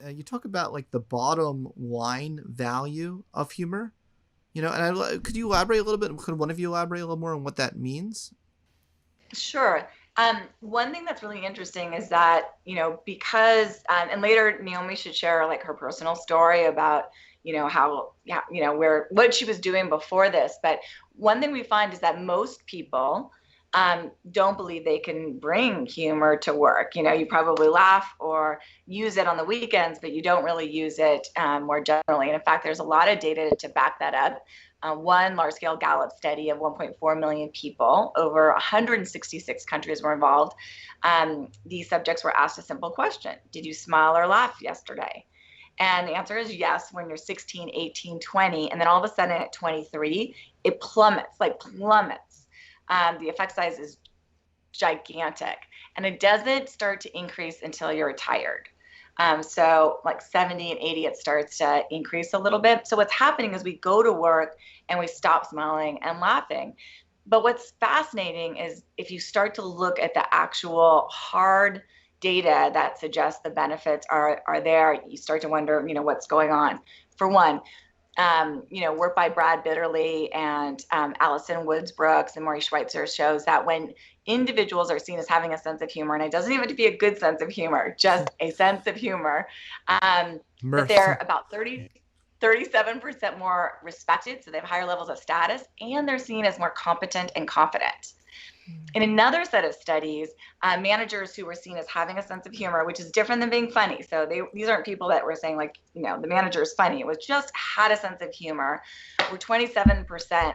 you talk about like the bottom line value of humor, and could you elaborate a little bit? Could one of you elaborate a little more on what that means? Sure. One thing that's really interesting is that, because, and later Naomi should share like her personal story about, how, yeah, what she was doing before this. But one thing we find is that most people don't believe they can bring humor to work. You probably laugh or use it on the weekends, but you don't really use it more generally. And in fact, there's a lot of data to back that up. One large-scale Gallup study of 1.4 million people over 166 countries were involved. These subjects were asked a simple question: did you smile or laugh yesterday? And the answer is yes when you're 16, 18, 20. And then all of a sudden at 23, it plummets, like plummets. The effect size is gigantic. And it doesn't start to increase until you're retired. So like 70 and 80, it starts to increase a little bit. So what's happening is we go to work and we stop smiling and laughing. But what's fascinating is if you start to look at the actual hard data that suggests the benefits are there, you start to wonder, what's going on. For one, work by Brad Bitterly and Allison Woods Brooks and Maury Schweitzer shows that when individuals are seen as having a sense of humor, and it doesn't even have to be a good sense of humor, just a sense of humor, that Mirth. they're about 37% more respected, so they have higher levels of status, and they're seen as more competent and confident. In another set of studies, managers who were seen as having a sense of humor, which is different than being funny. So these aren't people that were saying like, the manager is funny. It was just had a sense of humor, were 27%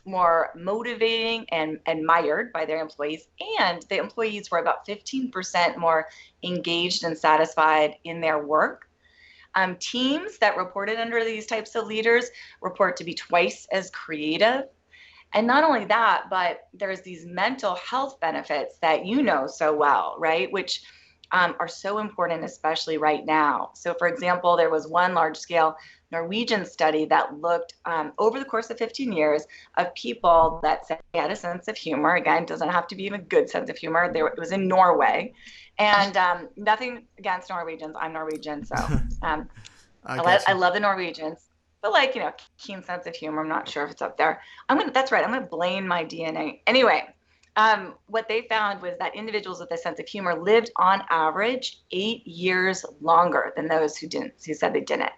more motivating and admired by their employees. And the employees were about 15% more engaged and satisfied in their work. Teams that reported under these types of leaders report to be twice as creative. And not only that, but there's these mental health benefits that you know so well, right? Which are so important, especially right now. So for example, there was one large scale Norwegian study that looked over the course of 15 years of people that said they had a sense of humor. Again, it doesn't have to be even a good sense of humor. It was in Norway. And nothing against Norwegians. I'm Norwegian, so I got I you. love the Norwegians, but like, keen sense of humor. I'm not sure if it's up there. That's right. I'm going to blame my DNA. Anyway, what they found was that individuals with a sense of humor lived on average 8 years longer than those who said they didn't.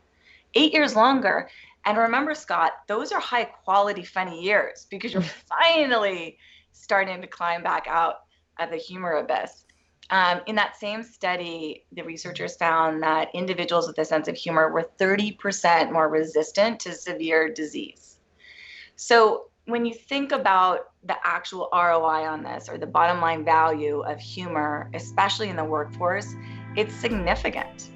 8 years longer. And remember, Scott, those are high quality, funny years because you're finally starting to climb back out of the humor abyss. In that same study, the researchers found that individuals with a sense of humor were 30% more resistant to severe disease. So when you think about the actual ROI on this, or the bottom line value of humor, especially in the workforce, it's significant.